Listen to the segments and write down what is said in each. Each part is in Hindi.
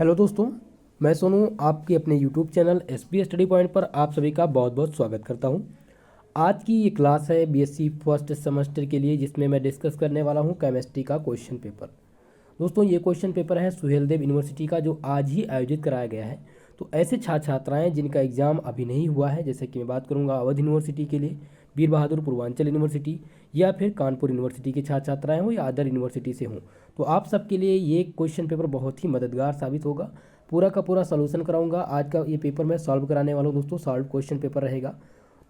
हेलो दोस्तों, मैं सोनू आपके अपने YouTube channel SP study point पर आप सभी का बहुत बहुत स्वागत करता हूं। आज की ये क्लास है बीएससी फर्स्ट सेमेस्टर के लिए, जिसमें मैं डिस्कस करने वाला हूं केमिस्ट्री का क्वेश्चन पेपर। दोस्तों, ये क्वेश्चन पेपर है सुहेलदेव यूनिवर्सिटी का, जो आज ही आयोजित कराया गया है। तो ऐसे छात्र छात्राएँ जिनका एग्ज़ाम अभी नहीं हुआ है, जैसे कि मैं बात करूँगा अवध यूनिवर्सिटी के लिए, वीर बहादुर पूर्वांचल यूनिवर्सिटी या फिर कानपुर यूनिवर्सिटी के छात्र छात्राएँ हों या अदर यूनिवर्सिटी से हों, तो आप सबके लिए ये क्वेश्चन पेपर बहुत ही मददगार साबित होगा। पूरा का पूरा सॉल्यूशन कराऊंगा। आज का ये पेपर मैं सॉल्व कराने वाला हूँ दोस्तों, सॉल्व क्वेश्चन पेपर रहेगा।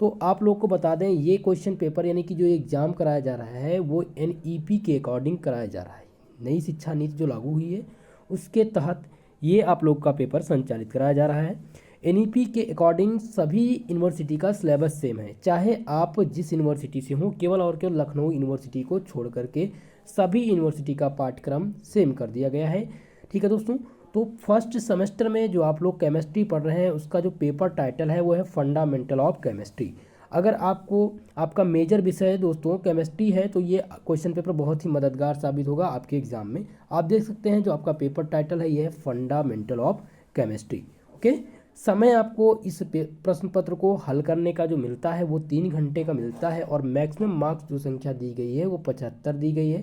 तो आप लोग को बता दें, ये क्वेश्चन पेपर यानी कि जो एग्ज़ाम कराया जा रहा है वो एनईपी के अकॉर्डिंग कराया जा रहा है। नई शिक्षा नीति जो लागू हुई है उसके तहत ये आप लोग का पेपर संचालित कराया जा रहा है। एनईपी के अकॉर्डिंग सभी यूनिवर्सिटी का सिलेबस सेम है, चाहे आप जिस यूनिवर्सिटी से हों, केवल और केवल लखनऊ यूनिवर्सिटी को छोड़ करके सभी यूनिवर्सिटी का पाठ्यक्रम सेम कर दिया गया है। ठीक है दोस्तों, तो फर्स्ट सेमेस्टर में जो आप लोग केमिस्ट्री पढ़ रहे हैं उसका जो पेपर टाइटल है वो है फंडामेंटल ऑफ केमिस्ट्री। अगर आपका मेजर विषय है दोस्तों केमिस्ट्री है, तो ये क्वेश्चन पेपर बहुत ही मददगार साबित होगा आपके एग्जाम में। आप देख सकते हैं जो आपका पेपर टाइटल है ये है फंडामेंटल ऑफ केमिस्ट्री। ओके, समय आपको इस प्रश्न पत्र को हल करने का जो मिलता है वो 3 घंटे का मिलता है, और मैक्सिमम मार्क्स जो संख्या दी गई है वो 75 दी गई है।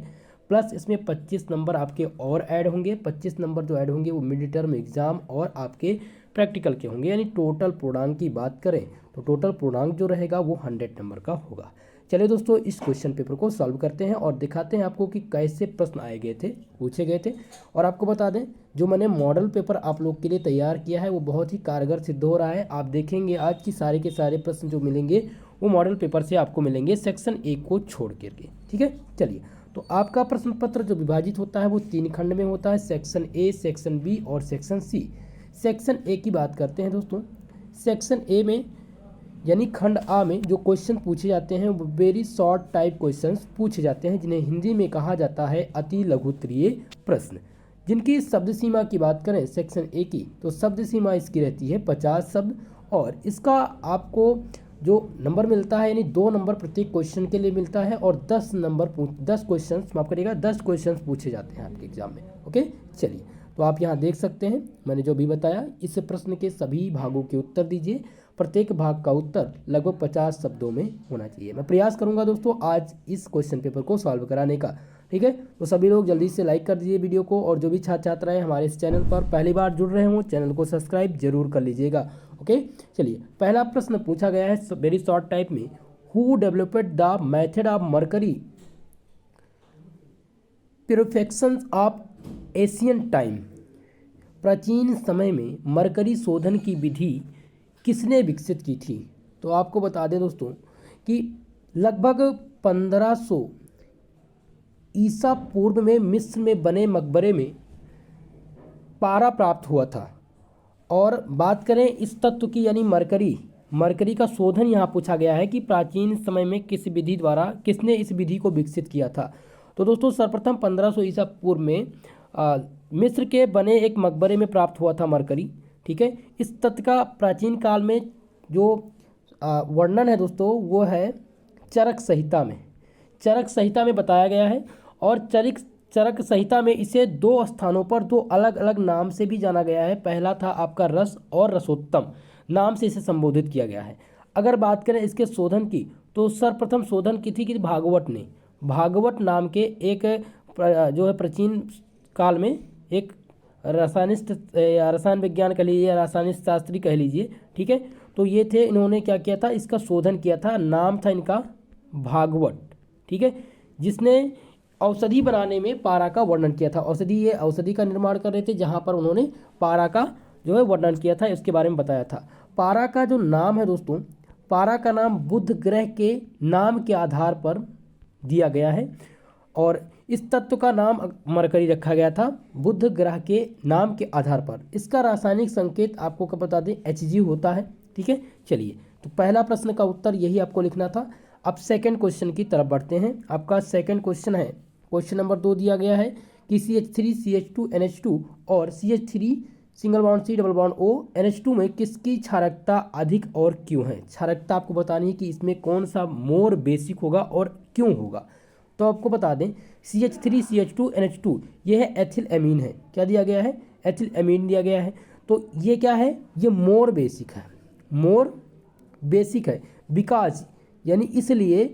प्लस इसमें 25 नंबर आपके और ऐड होंगे। 25 नंबर जो ऐड होंगे वो मिड टर्म एग्जाम और आपके प्रैक्टिकल के होंगे। यानी टोटल पूर्णांक की बात करें तो टोटल पूर्णांक जो रहेगा वो 100 नंबर का होगा। चलिए दोस्तों, इस क्वेश्चन पेपर को सॉल्व करते हैं और दिखाते हैं आपको कि कैसे प्रश्न आए गए थे, पूछे गए थे। और आपको बता दें, जो मैंने मॉडल पेपर आप लोग के लिए तैयार किया है वो बहुत ही कारगर सिद्ध हो रहा है। आप देखेंगे आज की सारे के सारे प्रश्न जो मिलेंगे वो मॉडल पेपर से आपको मिलेंगे, सेक्शन 1 को छोड़ करके। ठीक है, चलिए। तो आपका प्रश्न पत्र जो विभाजित होता है वो 3 खंड में होता है, सेक्शन ए, सेक्शन बी और सेक्शन सी। सेक्शन ए की बात करते हैं दोस्तों। सेक्शन ए में यानी खंड आ में जो क्वेश्चन पूछे जाते हैं वो वेरी शॉर्ट टाइप क्वेश्चंस पूछे जाते हैं, जिन्हें हिंदी में कहा जाता है अति लघुत्तरीय प्रश्न। जिनकी शब्द सीमा की बात करें सेक्शन ए की, तो शब्द सीमा इसकी रहती है 50 शब्द, और इसका आपको जो नंबर मिलता है यानी 2 नंबर प्रत्येक क्वेश्चन के लिए मिलता है, और 10 क्वेश्चन माफ करिएगा 10 क्वेश्चन पूछे जाते हैं आपके एग्जाम में। ओके, चलिए। तो आप यहाँ देख सकते हैं मैंने जो भी बताया, इस प्रश्न के सभी भागों के उत्तर दीजिए। प्रत्येक भाग का उत्तर लगभग 50 शब्दों में होना चाहिए। मैं प्रयास करूंगा दोस्तों आज इस क्वेश्चन पेपर को सॉल्व कराने का। ठीक है, तो सभी लोग जल्दी से लाइक कर दीजिए वीडियो को, और जो भी छात्र छात्राएं हमारे इस चैनल पर पहली बार जुड़ रहे हों चैनल को सब्सक्राइब जरूर कर लीजिएगा। ओके, चलिए। पहला प्रश्न पूछा गया है वेरी शॉर्ट टाइप में, who developed the method of mercury purification of Asian time. प्राचीन समय में मरकरी शोधन की विधि किसने विकसित की थी? तो आपको बता दें दोस्तों कि लगभग 1500 ईसा पूर्व में मिस्र में बने मकबरे में पारा प्राप्त हुआ था। और बात करें इस तत्व की यानी मरकरी का शोधन यहाँ पूछा गया है कि प्राचीन समय में किस विधि द्वारा किसने इस विधि को विकसित किया था। तो दोस्तों सर्वप्रथम 1500 ईसा पूर्व में मिस्र के बने एक मकबरे में प्राप्त हुआ था मरकरी। ठीक है, इस तत्व का प्राचीन काल में जो वर्णन है दोस्तों वो है चरक संहिता में बताया गया है। और चरक संहिता में इसे 2 स्थानों पर 2 अलग अलग नाम से भी जाना गया है। पहला था आपका रस और रसोत्तम नाम से इसे संबोधित किया गया है। अगर बात करें इसके शोधन की, तो सर्वप्रथम शोधन की थी कि भागवत नाम के एक जो है प्राचीन काल में एक रसायनिस्ट या रसायन विज्ञान कह लीजिए या रासायनिक शास्त्री कह लीजिए। ठीक है, तो ये थे, इन्होंने क्या किया था, इसका शोधन किया था। नाम था इनका भागवत। ठीक है, जिसने औषधि बनाने में पारा का वर्णन किया था। ये औषधि का निर्माण कर रहे थे, जहाँ पर उन्होंने पारा का जो है वर्णन किया था, इसके बारे में बताया था। पारा का जो नाम है दोस्तों, पारा का नाम बुध ग्रह के नाम के आधार पर दिया गया है, और इस तत्व का नाम मरकरी रखा गया था बुध ग्रह के नाम के आधार पर। इसका रासायनिक संकेत आपको क्या बता दें, Hg होता है। ठीक है, चलिए। तो पहला प्रश्न का उत्तर यही आपको लिखना था। अब सेकंड क्वेश्चन की तरफ बढ़ते हैं। आपका सेकंड क्वेश्चन है, क्वेश्चन नंबर 2 दिया गया है कि CH3 CH2 NH2 और CH3 single bond C double bond O NH2 में किसकी क्षारकता अधिक और क्यों है? क्षारकता आपको बतानी है कि इसमें कौन सा मोर बेसिक होगा और क्यों होगा। तो आपको बता दें CH3 CH2 NH2 ये है एथिल एमीन है। क्या दिया गया है? एथिल एमीन दिया गया है। तो ये क्या है, ये मोर बेसिक है, मोर बेसिक है बिकॉज यानी इसलिए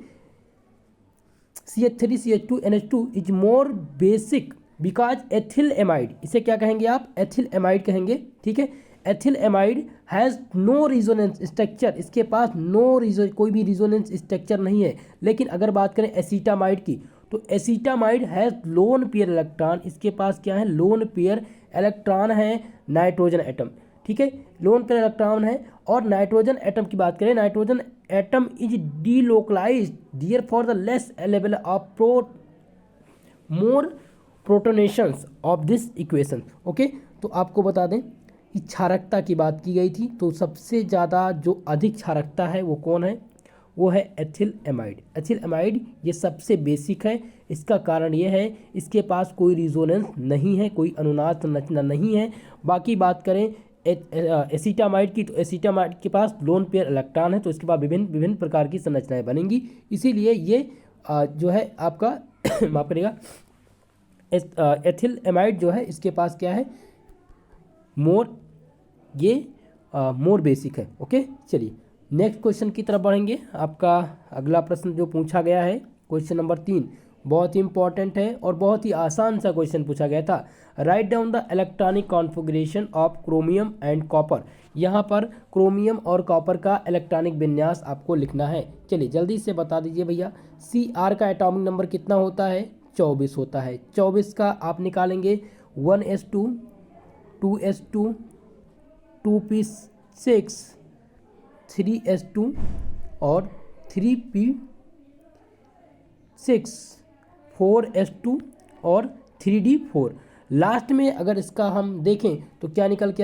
CH3CH2NH2 is more basic because ethyl amide, इसे क्या कहेंगे आप, एथिल एमाइड कहेंगे, ठीक है। Ethyl amide has no resonance structure, इसके पास कोई भी रिजोनेंस स्ट्रक्चर नहीं है। लेकिन अगर बात करें एसीटामाइड की, तो एसीटामाइड हैज़ लोन पेयर इलेक्ट्रॉन, इसके पास क्या है, लोन पेयर इलेक्ट्रॉन है नाइट्रोजन एटम, ठीक है, लोन पेयर इलेक्ट्रॉन है। और नाइट्रोजन एटम की बात करें, nitrogen atom is delocalised dear for the less level of more protonations of this equation, okay. तो आपको बता दें कि क्षारकता की बात की गई थी, तो सबसे ज़्यादा जो अधिक क्षारकता है वो कौन है, वो है एथिल एमाइड। एथिल एमाइड ये सबसे बेसिक है, इसका कारण ये है इसके पास कोई रिजोनेंस नहीं है, कोई अनुनाद संरचना नहीं है। बाकी बात करें एसीटामाइड की, तो एसीटामाइड के पास लोन पेयर इलेक्ट्रॉन है, तो इसके पास विभिन्न विभिन्न प्रकार की संरचनाएं बनेंगी। इसीलिए ये जो है आपका माफ करिएगा, एथिल एमाइड जो है इसके पास क्या है, मोर बेसिक है, ओके। चलिए नेक्स्ट क्वेश्चन की तरफ बढ़ेंगे। आपका अगला प्रश्न जो पूछा गया है क्वेश्चन नंबर 3 बहुत ही इंपॉर्टेंट है और बहुत ही आसान सा क्वेश्चन पूछा गया था। Write down the electronic configuration of chromium and copper. यहाँ पर क्रोमियम और कॉपर का इलेक्ट्रॉनिक विन्यास आपको लिखना है। चलिए जल्दी से बता दीजिए भैया, Cr का एटॉमिक नंबर कितना होता है, 24 होता है। 24 का आप निकालेंगे 1s2 2s2 2p6 3s2 और 3p6 4s2 और 3d4। लास्ट में अगर इसका हम देखें तो क्या निकल के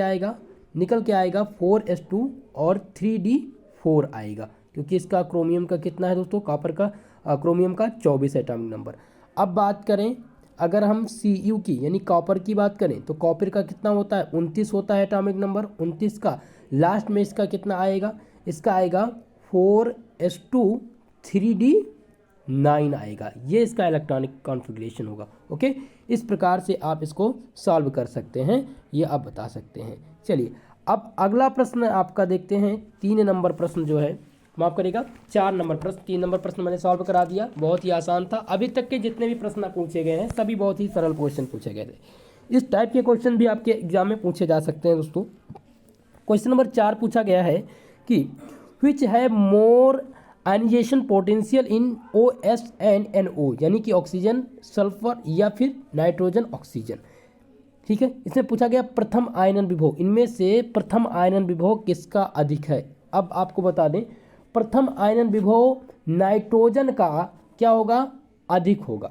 आएगा, 4s2 और 3d4 आएगा, क्योंकि इसका क्रोमियम का कितना है दोस्तों, कॉपर का क्रोमियम का 24 एटॉमिक नंबर। अब बात करें अगर हम Cu की यानी कॉपर की बात करें, तो कॉपर का कितना होता है, 29 होता है एटॉमिक नंबर। 29 का लास्ट में इसका कितना आएगा, इसका आएगा 4s2 3d9 आएगा। ये इसका इलेक्ट्रॉनिक कॉन्फ़िगरेशन होगा, ओके। इस प्रकार से आप इसको सॉल्व कर सकते हैं, ये आप बता सकते हैं। चलिए अब अगला प्रश्न आपका देखते हैं, 3 नंबर प्रश्न जो है, माफ करिएगा 4 नंबर प्रश्न। 3 नंबर प्रश्न मैंने सॉल्व करा दिया, बहुत ही आसान था। अभी तक के जितने भी प्रश्न पूछे गए हैं सभी बहुत ही सरल क्वेश्चन पूछे गए थे। इस टाइप के क्वेश्चन भी आपके एग्जाम में पूछे जा सकते हैं दोस्तों। क्वेश्चन नंबर 4 पूछा गया है कि विच है more ionisation potential in OS and NO, यानी कि ऑक्सीजन सल्फर या फिर नाइट्रोजन ऑक्सीजन, ठीक है। इसमें पूछा गया प्रथम आयनन विभव, इनमें से प्रथम आयनन विभव किसका अधिक है। अब आपको बता दें प्रथम आयनन विभव नाइट्रोजन का क्या होगा, अधिक होगा।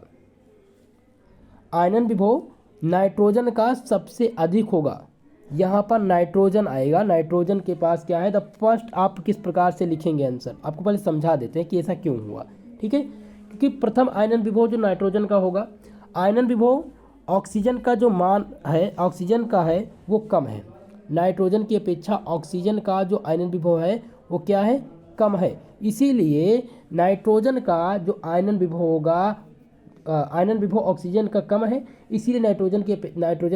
आयनन विभव नाइट्रोजन का सबसे अधिक होगा। यहाँ पर नाइट्रोजन आएगा, नाइट्रोजन के पास क्या है, द फर्स्ट। आप किस प्रकार से लिखेंगे आंसर, आपको पहले समझा देते हैं कि ऐसा क्यों हुआ, ठीक है। क्योंकि प्रथम आयनन विभव जो नाइट्रोजन का होगा, आयनन विभव ऑक्सीजन का जो मान है, ऑक्सीजन का है वो कम है। नाइट्रोजन की अपेक्षा ऑक्सीजन का जो आयनन विभव है वो क्या है, कम है। इसीलिए नाइट्रोजन का जो आयनन विभव होगा, आयनन विभव ऑक्सीजन का कम है, इसीलिए नाइट्रोजन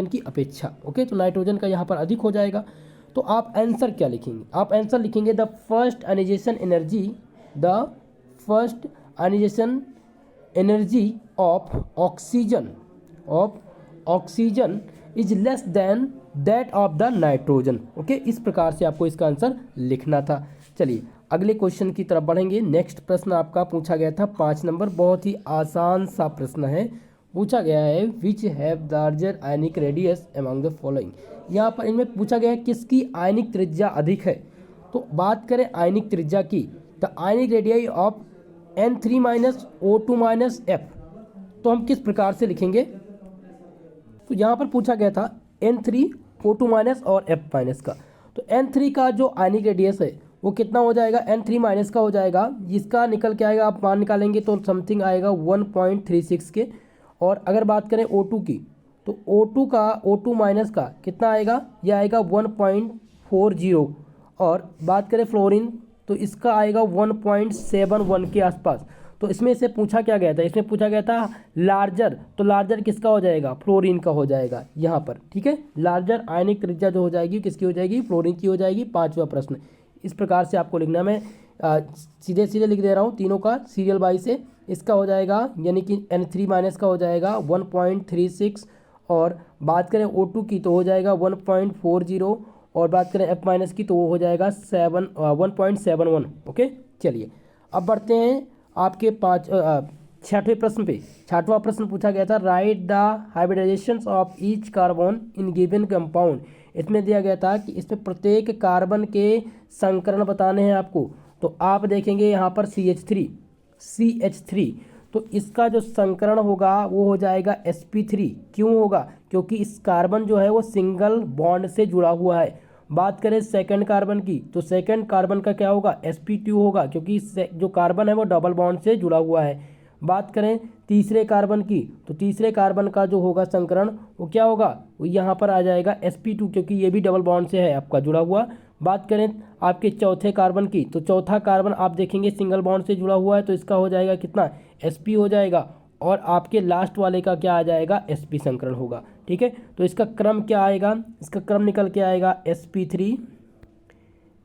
की अपेक्षा, ओके। तो नाइट्रोजन का यहाँ पर अधिक हो जाएगा। तो आप आंसर क्या लिखेंगे, आप आंसर लिखेंगे the first ionisation energy of oxygen is less than that of the nitrogen, okay. इस प्रकार से आपको इसका आंसर लिखना था। चलिए अगले क्वेश्चन की तरफ बढ़ेंगे। नेक्स्ट प्रश्न आपका पूछा गया था 5 नंबर, बहुत ही आसान सा प्रश्न है। पूछा गया है which have larger ionic radius among the following. यहाँ पर इनमें पूछा गया है किसकी आयनिक त्रिज्या अधिक है। तो बात करें आयनिक त्रिज्या की, the ionic radii of N3- O2- F, तो हम किस प्रकार से लिखेंगे। तो यहाँ पर पूछा गया था N3 O2- और F- का। तो N3 का जो आयनिक रेडियस है वो कितना हो जाएगा, N3- का हो जाएगा, जिसका निकल के आएगा, आप मान निकालेंगे तो समथिंग आएगा 1.36 के। और अगर बात करें O2 की, तो O2- का कितना आएगा, यह आएगा 1.40। और बात करें फ्लोरीन तो इसका आएगा 1.71 के आसपास। तो इसमें से पूछा क्या गया था, इसमें पूछा गया था लार्जर, तो लार्जर किसका हो जाएगा, फ्लोरीन का हो जाएगा यहाँ पर, ठीक है। लार्जर आयनिक त्रिज्या जो हो जाएगी किसकी हो जाएगी, फ्लोरीन की हो जाएगी। पांचवा प्रश्न इस प्रकार से आपको लिखना, मैं सीधे सीधे लिख दे रहा हूँ तीनों का सीरियल बाई से। इसका हो जाएगा यानी कि N3 माइनस का हो जाएगा 1.36, और बात करें O2 की तो हो जाएगा 1.40, और बात करें F माइनस की तो वो हो जाएगा 1.71। ओके, चलिए अब बढ़ते हैं आपके छठवें प्रश्न पे। छठवां प्रश्न पूछा गया था write the hybridisation of each carbon in given compound. इसमें दिया गया था कि इसमें प्रत्येक कार्बन के संकरण बताने हैं आपको। तो आप देखेंगे यहाँ पर CH3, तो इसका जो संकरण होगा वो हो जाएगा sp3। क्यों होगा, क्योंकि इस कार्बन जो है वो सिंगल बॉन्ड से जुड़ा हुआ है। बात करें सेकंड कार्बन की, तो सेकंड कार्बन का क्या होगा, sp2 होगा, क्योंकि जो कार्बन है वो डबल बॉन्ड से जुड़ा हुआ है। बात करें तीसरे कार्बन की, तो तीसरे कार्बन का जो होगा संकरण वो क्या होगा, वो यहाँ पर आ जाएगा sp2, क्योंकि ये भी डबल बॉन्ड से है आपका जुड़ा हुआ। बात करें आपके चौथे कार्बन की, तो चौथा कार्बन आप देखेंगे सिंगल बॉन्ड से जुड़ा हुआ है, तो इसका हो जाएगा कितना, sp हो जाएगा। और आपके लास्ट वाले का क्या आ जाएगा, sp संकरण होगा, ठीक है। तो इसका क्रम क्या आएगा, इसका क्रम निकल के आएगा sp3,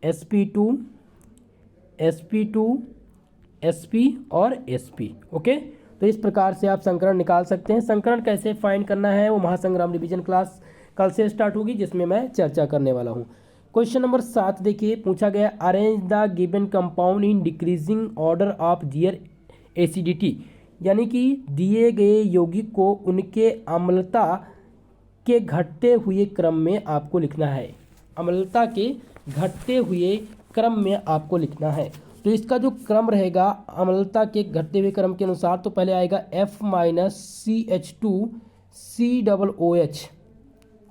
sp2, sp2, sp और sp। ओके, तो इस प्रकार से आप संकरण निकाल सकते हैं। संकरण कैसे फाइंड करना है वो महासंग्राम रिवीजन क्लास कल से स्टार्ट होगी, जिसमें मैं चर्चा करने वाला हूँ। क्वेश्चन नंबर 7 देखिए, पूछा गया arrange the given compound in decreasing order of their acidity, यानी कि दिए गए यौगिक को उनके अम्लता के घटते हुए क्रम में आपको लिखना है। अम्लता के घटते हुए क्रम में आपको लिखना है। तो इसका जो क्रम रहेगा अम्लता के घटते हुए क्रम के अनुसार, तो पहले आएगा F माइनस CH2COOH।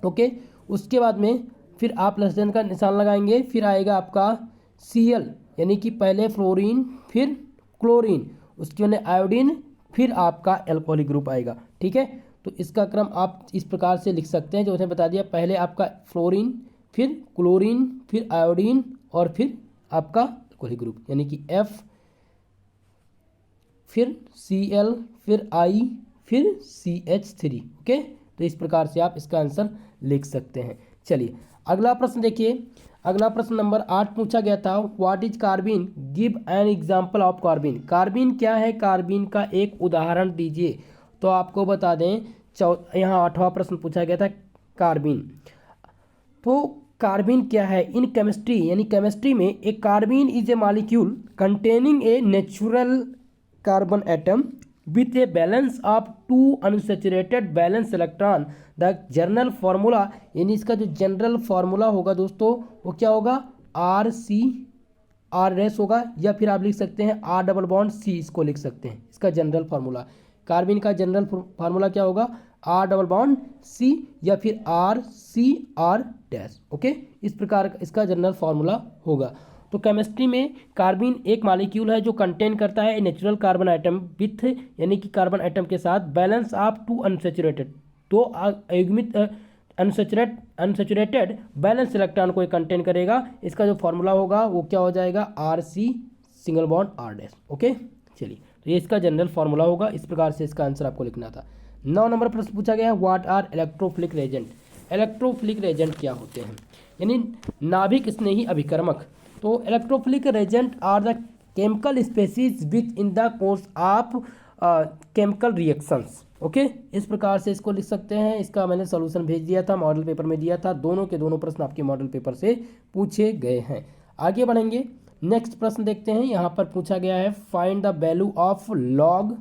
ओके, उसके बाद में फिर आप लेस देन का निशान लगाएंगे, फिर आएगा आपका Cl, यानी कि पहले फ्लोरीन फिर क्लोरीन, उसके बाद आयोडीन, फिर आपका एल्कोहलिक ग्रुप आएगा, ठीक है। तो इसका क्रम आप इस प्रकार से लिख सकते हैं जो उसने बता दिया, पहले आपका फ्लोरीन फिर क्लोरीन फिर आयोडीन और फिर आपका एल्कोहलिक ग्रुप, यानी कि F फिर Cl फिर I फिर CH3। ओके, तो इस प्रकार से आप इसका आंसर लिख सकते हैं। चलिए अगला प्रश्न देखिए, अगला प्रश्न नंबर 8 पूछा गया था what is carbene, give an example of carbene. Carbene क्या है, कार्बिन का एक उदाहरण दीजिए। तो आपको बता दें यहाँ 8वां प्रश्न पूछा गया था कार्बिन। तो कार्बिन क्या है इन केमिस्ट्री, यानी केमिस्ट्री में एक carbene is a molecule containing a natural carbon atom with a balance of 2 unsaturated valence electron। The general formula, यानी इसका जो जनरल फार्मूला होगा दोस्तों वो क्या होगा, RC होगा, या फिर आप लिख सकते हैं R डबल बॉन्ड C, इसको लिख सकते हैं इसका जनरल फार्मूला। कार्बिन का जनरल फार्मूला क्या होगा, R डबल बॉन्ड C या फिर RCR-। ओके, इस प्रकार इसका जनरल फार्मूला होगा। तो केमिस्ट्री में कार्बिन एक मॉलिक्यूल है जो कंटेन करता है नेचुरल कार्बन आइटम विथ, यानी कि कार्बन आइटम के साथ बैलेंस ऑफ 2 अनसेचुरेटेड, दो अयुग्मित अनसेचुरेटेड बैलेंस इलेक्ट्रॉन को कंटेन करेगा। इसका जो फॉर्मूला होगा वो क्या हो जाएगा, RC single bond R-। Okay, चलिए तो ये इसका जनरल फार्मूला होगा। इस प्रकार से इसका आंसर आपको लिखना था। 9 नंबर प्रश्न पूछा गया what are electrophilic reagent. Electrophilic reagent क्या होते हैं, यानी नाभिक स्नेही अभिकर्मक। तो electrophilic reagent are the chemical species which in the course of chemical reactions. Okay, इस प्रकार से इसको लिख सकते हैं। इसका मैंने सॉल्यूशन भेज दिया था, मॉडल पेपर में दिया था, दोनों के दोनों प्रश्न आपके मॉडल पेपर से पूछे गए हैं। आगे बढ़ेंगे, नेक्स्ट प्रश्न देखते हैं। यहाँ पर पूछा गया है find the value of log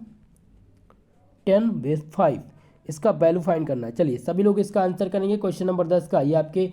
10⁵। इसका वैल्यू फाइंड करना है। चलिए सभी लोग इसका आंसर करेंगे। क्वेश्चन नंबर 10 का, ये आपके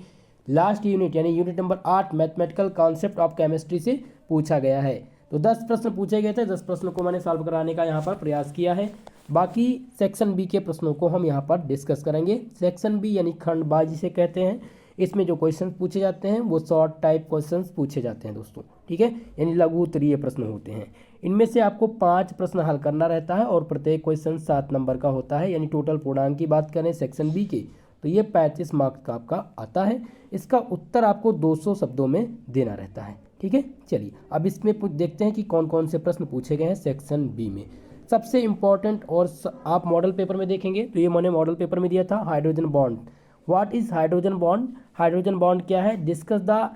लास्ट यूनिट यानी unit number 8 mathematical concept of chemistry से पूछा गया है। तो 10 प्रश्न पूछे गए थे, 10 प्रश्नों को मैंने सॉल्व कराने का यहाँ पर प्रयास किया है। बाकी सेक्शन बी के प्रश्नों को हम यहाँ पर डिस्कस करेंगे। सेक्शन बी यानी खंडबाजी जिसे कहते हैं, इसमें जो क्वेश्चन पूछे जाते हैं वो शॉर्ट टाइप क्वेश्चंस पूछे जाते हैं दोस्तों, ठीक है, यानी लघु उत्तरीय प्रश्न होते हैं। इनमें से आपको 5 प्रश्न हल करना रहता है और प्रत्येक क्वेश्चन 7 नंबर का होता है, यानी टोटल पूर्णांक की बात करें सेक्शन बी के तो ये 35 मार्क्स का आपका आता है। इसका उत्तर आपको 200 शब्दों में देना रहता है, ठीक है। चलिए अब इसमें देखते हैं कि कौन कौन से प्रश्न पूछे गए हैं सेक्शन बी में। सबसे इम्पॉर्टेंट और आप मॉडल पेपर में देखेंगे तो ये मैंने मॉडल पेपर में दिया था, hydrogen bond. What is hydrogen bond? Hydrogen bond क्या है? Discuss the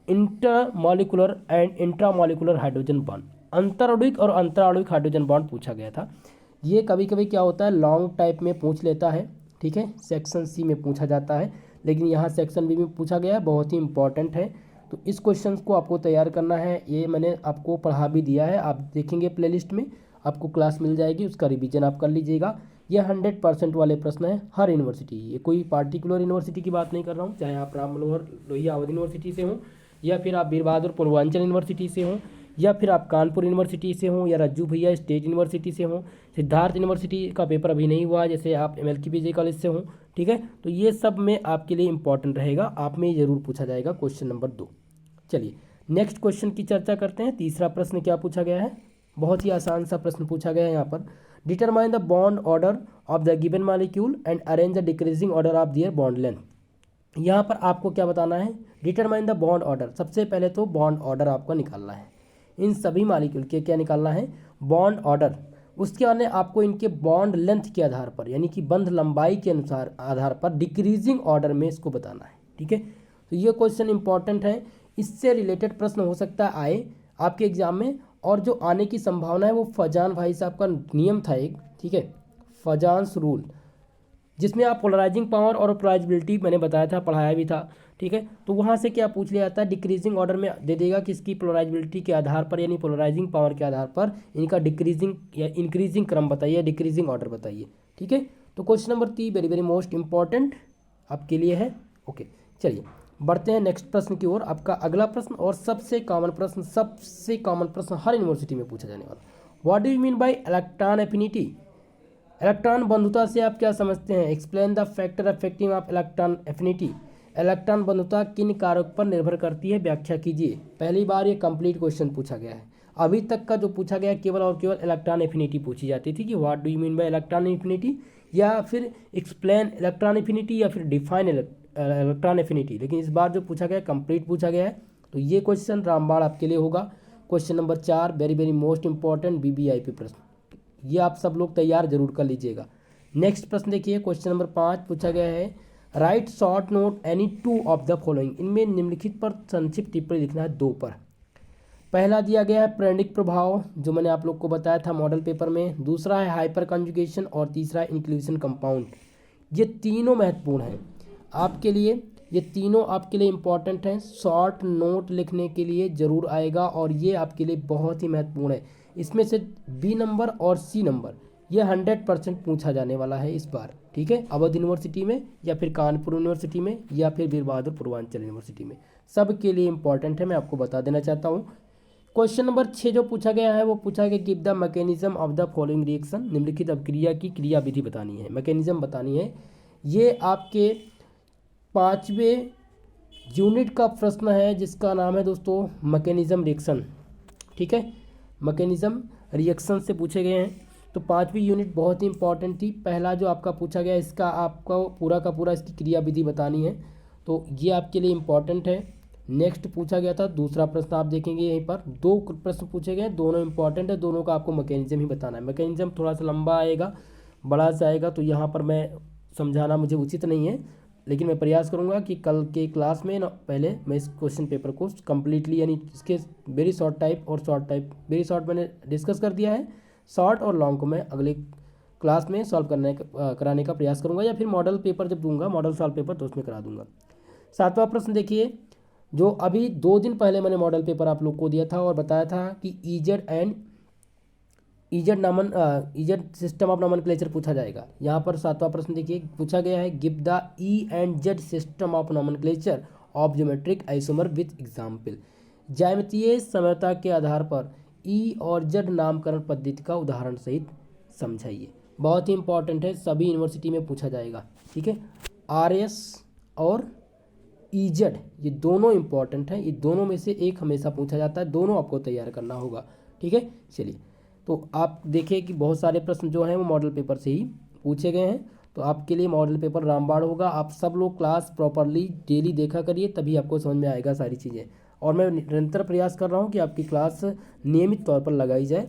intermolecular and intramolecular hydrogen bond. अंतराणुविक और अंतराणुविक हाइड्रोजन बॉन्ड पूछा गया था। ये कभी कभी क्या होता है, लॉन्ग टाइप में पूछ लेता है, ठीक है, सेक्शन सी में पूछा जाता है, लेकिन यहाँ सेक्शन बी में पूछा गया है, बहुत ही इंपॉर्टेंट है। तो इस क्वेश्चन को आपको तैयार करना है, ये मैंने आपको पढ़ा भी दिया है, आप देखेंगे प्लेलिस्ट में आपको क्लास मिल जाएगी, उसका रिवीजन आप कर लीजिएगा। ये 100% वाले प्रश्न है हर यूनिवर्सिटी, ये कोई पार्टिकुलर यूनिवर्सिटी की बात नहीं कर रहा हूँ, चाहे आप राम मनोहर लोहिया अवध यूनिवर्सिटी से हों, या फिर आप वीर बहादुर पूर्वांचल यूनिवर्सिटी से हों, या फिर आप कानपुर यूनिवर्सिटी से हों, या रज्जू भैया स्टेट यूनिवर्सिटी से हों, सिद्धार्थ यूनिवर्सिटी का पेपर अभी नहीं हुआ, जैसे आप MLKPJ कॉलेज से हों, ठीक है। तो ये सब में आपके लिए इंपॉर्टेंट रहेगा, आप में ज़रूर पूछा जाएगा क्वेश्चन नंबर 2। चलिए नेक्स्ट क्वेश्चन की चर्चा करते हैं। तीसरा प्रश्न क्या पूछा गया है, बहुत ही आसान सा प्रश्न पूछा गया है यहाँ पर। Determine the bond order of the given molecule and arrange the decreasing order of their bond length. यहाँ पर आपको क्या बताना है, डिटरमाइन द बॉन्ड ऑर्डर। सबसे पहले तो बॉन्ड ऑर्डर आपको निकालना है, इन सभी मॉलिक्यूल के क्या निकालना है, बॉन्ड ऑर्डर। उसके बाद आपको इनके बॉन्ड लेंथ के आधार पर, यानी कि बंध लंबाई के अनुसार आधार पर डिक्रीजिंग ऑर्डर में इसको बताना है, ठीक है। तो ये क्वेश्चन इंपॉर्टेंट है, इससे रिलेटेड प्रश्न हो सकता है आए आपके एग्जाम में, और जो आने की संभावना है वो फजान भाई साहब का नियम था एक, ठीक है, फजान्स रूल, जिसमें आप पोलराइजिंग पावर और पोलराइजिबिलिटी मैंने बताया था, पढ़ाया भी था, ठीक है। तो वहाँ से क्या पूछ लिया जाता है, डिक्रीजिंग ऑर्डर में दे देगा कि इसकी पोलराइजिबिलिटी के आधार पर, यानी पोलराइजिंग पावर के आधार पर इनका डिक्रीजिंग या इंक्रीजिंग क्रम बताइए, डिक्रीजिंग ऑर्डर बताइए, ठीक है। तो question number 3 very very most important आपके लिए है। ओके चलिए बढ़ते हैं नेक्स्ट प्रश्न की ओर। आपका अगला प्रश्न और सबसे कॉमन प्रश्न हर यूनिवर्सिटी में पूछा जाने वाला, what do you mean by electron affinity? Electron बंधुता से आप क्या समझते हैं? Explain the factor affecting of electron affinity. Electron बंधुता किन कारक पर निर्भर करती है, व्याख्या कीजिए। पहली बार ये कंप्लीट क्वेश्चन पूछा गया है, अभी तक का जो पूछा गया केवल और केवल इलेक्ट्रॉन एफिनिटी पूछी जाती थी कि what do you mean by electron affinity, या फिर एक्सप्लेन इलेक्ट्रॉन एफिनिटी, या फिर डिफाइन इलेक्ट्रॉन एफिनिटी। लेकिन इस बार जो पूछा गया कंप्लीट पूछा गया है, तो ये क्वेश्चन रामबाण आपके लिए होगा। Question number 4 very very most important BBIP प्रश्न, ये आप सब लोग तैयार जरूर कर लीजिएगा। नेक्स्ट प्रश्न देखिए, क्वेश्चन नंबर 5 पूछा गया है, right short note any 2 of the following. इनमें निम्नलिखित पर संक्षिप्त टिप्पणी लिखना है 2 पर। पहला दिया गया है प्रेरणिक प्रभाव, जो मैंने आप लोग को बताया था मॉडल पेपर में। दूसरा है हाइपर कंजुगेशन, और तीसरा इंक्लूजन कंपाउंड। ये तीनों महत्वपूर्ण हैं आपके लिए, ये तीनों आपके लिए इंपॉर्टेंट हैं, शॉर्ट नोट लिखने के लिए ज़रूर आएगा, और ये आपके लिए बहुत ही महत्वपूर्ण है। इसमें से B नंबर और C नंबर ये 100% पूछा जाने वाला है इस बार, ठीक है, अवध यूनिवर्सिटी में, या फिर कानपुर यूनिवर्सिटी में, या फिर वीर बहादुर पूर्वांचल यूनिवर्सिटी में, सब के लिए इंपॉर्टेंट है, मैं आपको बता देना चाहता हूँ। क्वेश्चन नंबर 6 जो पूछा गया है वो पूछा गया give the mechanism of the following reaction. निम्नलिखित अभिक्रिया की क्रिया विधि बतानी है, मैकेनिज्म बतानी है। ये आपके 5वें यूनिट का प्रश्न है, जिसका नाम है दोस्तों मैकेनिज्म रिएक्शन, ठीक है, मैकेनिज्म रिएक्शन से पूछे गए हैं। तो 5वीं यूनिट बहुत ही इंपॉर्टेंट थी। पहला जो आपका पूछा गया इसका आपको पूरा का पूरा इसकी क्रिया विधि बतानी है, तो ये आपके लिए इंपॉर्टेंट है। नेक्स्ट पूछा गया था दूसरा प्रश्न, आप देखेंगे यहीं पर 2 प्रश्न पूछे गए, दोनों इंपॉर्टेंट है, दोनों का आपको मैकेनिज्म ही बताना है। मैकेनिज्म थोड़ा सा लंबा आएगा, बड़ा सा आएगा, तो यहाँ पर मैं समझाना मुझे उचित नहीं है, लेकिन मैं प्रयास करूँगा कि कल के क्लास में पहले मैं इस क्वेश्चन पेपर को कम्प्लीटली, यानी इसके वेरी शॉर्ट टाइप और शॉर्ट टाइप, वेरी शॉर्ट मैंने डिस्कस कर दिया है, शॉर्ट और लॉन्ग को मैं अगले क्लास में सॉल्व कराने का प्रयास करूँगा, या फिर मॉडल पेपर जब दूंगा, मॉडल सॉल्व पेपर, तो उसमें करा दूंगा। 7वां प्रश्न देखिए, जो अभी 2 दिन पहले मैंने मॉडल पेपर आप लोग को दिया था और बताया था कि ईजेड सिस्टम ऑफ नॉमेनक्लेचर पूछा जाएगा। यहाँ पर 7वां प्रश्न देखिए पूछा गया है, give the E&Z system of nomenclature of geometric isomer with example. ज्यामितीय समता के आधार पर E और Z नामकरण पद्धति का उदाहरण सहित समझाइए। बहुत ही इंपॉर्टेंट है, सभी यूनिवर्सिटी में पूछा जाएगा, ठीक है। RS और EZ ये दोनों इंपॉर्टेंट हैं, ये दोनों में से एक हमेशा पूछा जाता है, दोनों आपको तैयार करना होगा, ठीक है। चलिए तो आप देखिए कि बहुत सारे प्रश्न जो हैं वो मॉडल पेपर से ही पूछे गए हैं, तो आपके लिए मॉडल पेपर रामबाण होगा। आप सब लोग क्लास प्रॉपरली डेली देखा करिए, तभी आपको समझ में आएगा सारी चीज़ें। और मैं निरंतर प्रयास कर रहा हूँ कि आपकी क्लास नियमित तौर पर लगाई जाए।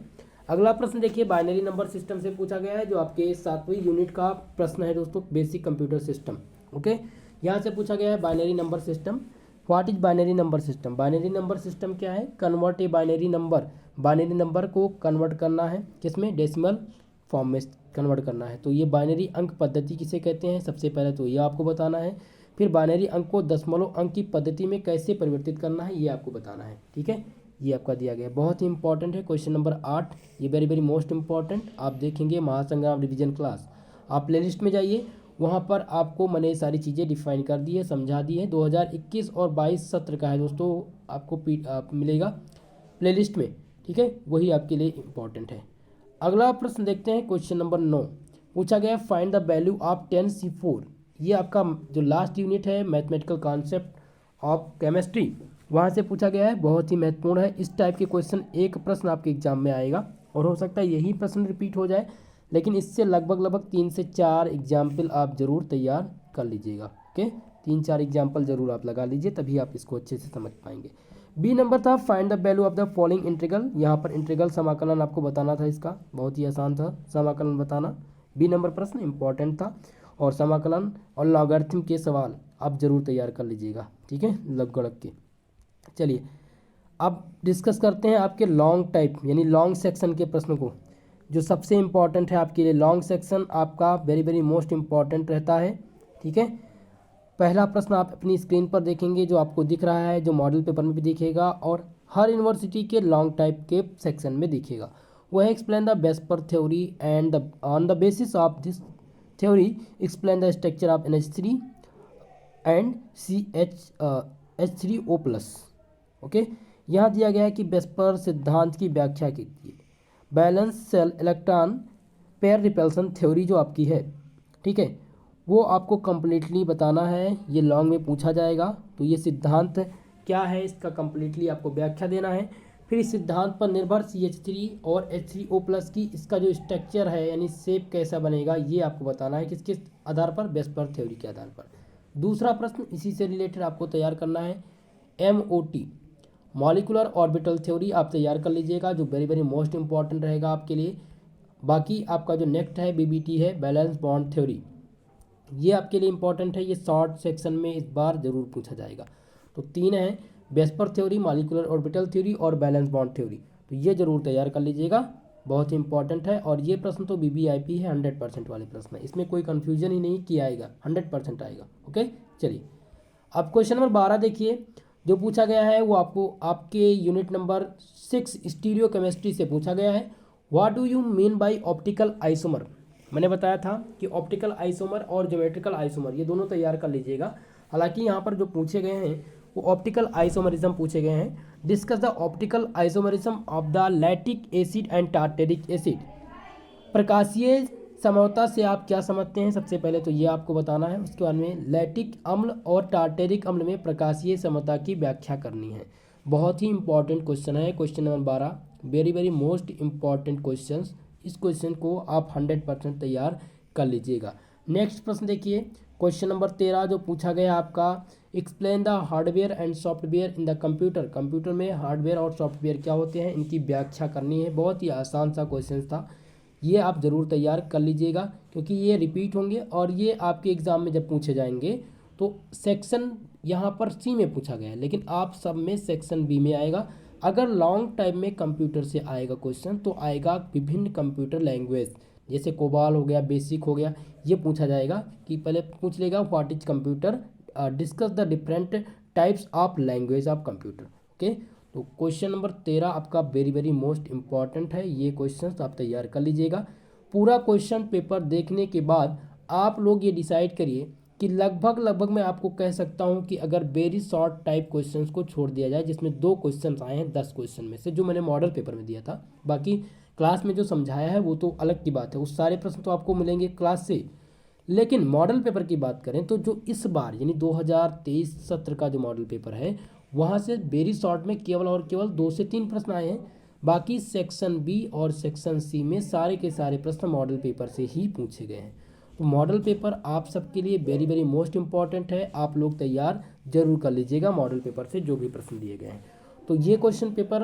अगला प्रश्न देखिए, बाइनरी नंबर सिस्टम से पूछा गया है, जो आपके 7वीं यूनिट का प्रश्न है दोस्तों, बेसिक कंप्यूटर सिस्टम। ओके, यहाँ से पूछा गया है binary number system. What is binary number system? Binary number system क्या है? Convert a binary number, binary number को कन्वर्ट करना है, किसमें? डेसिमल फॉर्म में कन्वर्ट करना है। तो ये बाइनरी अंक पद्धति किसे कहते हैं, सबसे पहले तो ये आपको बताना है। फिर बाइनरी अंक को दशमलव अंक की पद्धति में कैसे परिवर्तित करना है, ये आपको बताना है। ठीक है, ये आपका दिया गया है, बहुत ही इंपॉर्टेंट है। क्वेश्चन नंबर 8, ये वेरी वेरी मोस्ट इंपॉर्टेंट। आप देखेंगे महासंग्राम रिवीजन क्लास, आप प्लेलिस्ट में जाइए, वहाँ पर आपको मैंने सारी चीज़ें डिफाइन कर दी है, समझा दी है। 2021 और 22 सत्र का है दोस्तों, आपको मिलेगा प्लेलिस्ट में। ठीक है, वही आपके लिए इम्पॉर्टेंट है। अगला प्रश्न देखते हैं, क्वेश्चन नंबर 9 पूछा गया है, find the value of 10C4। ये आपका जो लास्ट यूनिट है, मैथमेटिकल कॉन्सेप्ट ऑफ केमिस्ट्री, वहाँ से पूछा गया है, बहुत ही महत्वपूर्ण है। इस टाइप के क्वेश्चन एक प्रश्न आपके एग्जाम में आएगा और हो सकता है यही प्रश्न रिपीट हो जाए, लेकिन इससे लगभग 3 से 4 एग्जाम्पल आप ज़रूर तैयार कर लीजिएगा। ओके, 3-4 एग्जाम्पल ज़रूर आप लगा लीजिए, तभी आप इसको अच्छे से समझ पाएंगे। बी नंबर था, find the value of the following integral. यहाँ पर इंटीग्रल समाकलन आपको बताना था, इसका बहुत ही आसान था समाकलन बताना। बी नंबर प्रश्न इंपॉर्टेंट था, और समाकलन और लॉगरिथम के सवाल आप जरूर तैयार कर लीजिएगा। ठीक है, लघुगणक के। चलिए अब डिस्कस करते हैं आपके लॉन्ग टाइप यानी लॉन्ग सेक्शन के प्रश्न को, जो सबसे इम्पॉर्टेंट है आपके लिए। लॉन्ग सेक्शन आपका वेरी वेरी मोस्ट इम्पॉर्टेंट रहता है। ठीक है, पहला प्रश्न आप अपनी स्क्रीन पर देखेंगे, जो आपको दिख रहा है, जो मॉडल पेपर में भी दिखेगा और हर यूनिवर्सिटी के लॉन्ग टाइप के सेक्शन में दिखेगा। वह explain the VSEPR theory and the on the basis of this theory explain the structure of NH3 and H3O+। Okay, यहाँ दिया गया है कि वेस्पर सिद्धांत की व्याख्या कीजिए। Balance cell electron pair repulsion theory जो आपकी है, ठीक है, वो आपको कंप्लीटली बताना है, ये लॉन्ग में पूछा जाएगा। तो ये सिद्धांत क्या है, इसका कंप्लीटली आपको व्याख्या देना है। फिर इस सिद्धांत पर निर्भर CH3 और H3O+ की इसका जो स्ट्रक्चर है यानी शेप कैसा बनेगा, ये आपको बताना है, किस किस आधार पर? वेस्पर थ्योरी के आधार पर। दूसरा प्रश्न इसी से रिलेटेड आपको तैयार करना है, MOT मॉलिकुलर ऑर्बिटल थ्योरी आप तैयार कर लीजिएगा, जो वेरी वेरी मोस्ट इंपॉर्टेंट रहेगा आपके लिए। बाकी आपका जो नेक्स्ट है BBT है, बैलेंस बॉन्ड थ्योरी, ये आपके लिए इंपॉर्टेंट है, ये शॉर्ट सेक्शन में इस बार जरूर पूछा जाएगा। तो 3 है, VSEPR theory, molecular orbital theory और बैलेंस बॉन्ड थ्योरी, तो ये जरूर तैयार कर लीजिएगा, बहुत ही इंपॉर्टेंट है। और ये प्रश्न तो BBIP है, 100% वाले प्रश्न है, इसमें कोई कन्फ्यूजन ही नहीं किया आएगा, 100% आएगा। ओके, चलिए अब क्वेश्चन नंबर 12 देखिए, जो पूछा गया है वो आपको आपके यूनिट नंबर 6 स्टीरियो केमिस्ट्री से पूछा गया है। What do you mean by optical isomer? मैंने बताया था कि ऑप्टिकल आइसोमर और ज्योमेट्रिकल आइसोमर ये दोनों तैयार कर लीजिएगा। हालांकि यहाँ पर जो पूछे गए हैं वो ऑप्टिकल आइसोमरिज्म पूछे गए हैं। Discuss the optical isomerism of the lactic acid and tartaric acid. प्रकाशीय समता से आप क्या समझते हैं, सबसे पहले तो ये आपको बताना है। उसके बाद में लैक्टिक अम्ल और टार्टेरिक अम्ल में प्रकाशीय समता की व्याख्या करनी है। बहुत ही इंपॉर्टेंट क्वेश्चन है, question number 12, very very most important question. इस क्वेश्चन को आप 100% तैयार कर लीजिएगा। नेक्स्ट प्रश्न देखिए, क्वेश्चन नंबर 13 जो पूछा गया आपका, explain the hardware and software in the computer. Computer में हार्डवेयर और सॉफ्टवेयर क्या होते हैं, इनकी व्याख्या करनी है। बहुत ही आसान सा क्वेश्चन था, ये आप ज़रूर तैयार कर लीजिएगा, क्योंकि ये रिपीट होंगे और ये आपके एग्ज़ाम में जब पूछे जाएंगे तो सेक्शन यहाँ पर C में पूछा गया है, लेकिन आप सब में सेक्शन B में आएगा। अगर लॉन्ग टाइम में कंप्यूटर से आएगा क्वेश्चन तो आएगा विभिन्न कंप्यूटर लैंग्वेज, जैसे कोबाल हो गया, बेसिक हो गया, ये पूछा जाएगा कि पहले पूछ लेगा what is computer, discuss the different types of language of computer. Okay, तो क्वेश्चन नंबर 13 आपका वेरी वेरी मोस्ट इंपॉर्टेंट है, ये क्वेश्चन आप तैयार कर लीजिएगा। पूरा क्वेश्चन पेपर देखने के बाद आप लोग ये डिसाइड करिए कि लगभग मैं आपको कह सकता हूँ कि अगर वेरी शॉर्ट टाइप क्वेश्चंस को छोड़ दिया जाए, जिसमें 2 क्वेश्चन आए हैं 10 क्वेश्चन में से, जो मैंने मॉडल पेपर में दिया था, बाकी क्लास में जो समझाया है वो तो अलग की बात है, उस सारे प्रश्न तो आपको मिलेंगे क्लास से। लेकिन मॉडल पेपर की बात करें तो जो इस बार यानी 2023 सत्र का जो मॉडल पेपर है, वहाँ से वेरी शॉर्ट में केवल और केवल 2 से 3 प्रश्न आए हैं। बाकी सेक्शन B और सेक्शन C में सारे के सारे प्रश्न मॉडल पेपर से ही पूछे गए हैं। तो मॉडल पेपर आप सबके लिए वेरी वेरी मोस्ट इम्पॉर्टेंट है, आप लोग तैयार जरूर कर लीजिएगा मॉडल पेपर से जो भी प्रश्न दिए गए हैं। तो ये क्वेश्चन पेपर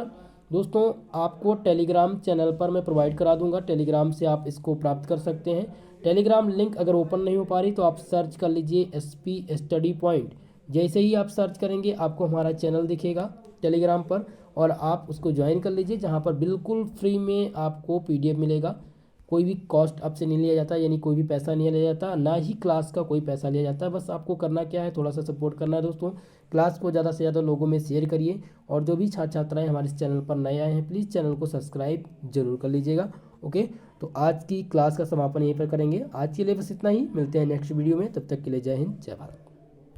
दोस्तों आपको टेलीग्राम चैनल पर मैं प्रोवाइड करा दूंगा, टेलीग्राम से आप इसको प्राप्त कर सकते हैं। टेलीग्राम लिंक अगर ओपन नहीं हो पा रही तो आप सर्च कर लीजिए SP स्टडी पॉइंट। जैसे ही आप सर्च करेंगे आपको हमारा चैनल दिखेगा टेलीग्राम पर, और आप उसको ज्वाइन कर लीजिए, जहाँ पर बिल्कुल फ्री में आपको PDF मिलेगा। कोई भी कॉस्ट आपसे नहीं लिया जाता, यानी कोई भी पैसा नहीं लिया जाता, ना ही क्लास का कोई पैसा लिया जाता है। बस आपको करना क्या है, थोड़ा सा सपोर्ट करना है दोस्तों। क्लास को ज़्यादा से ज़्यादा लोगों में शेयर करिए, और जो भी छात्र छात्राएँ हमारे इस चैनल पर नए आए हैं प्लीज़ चैनल को सब्सक्राइब जरूर कर लीजिएगा। ओके, तो आज की क्लास का समापन यहीं पर करेंगे। आज के लिए बस इतना ही, मिलते हैं नेक्स्ट वीडियो में, तब तक के लिए जय हिंद जय भारत।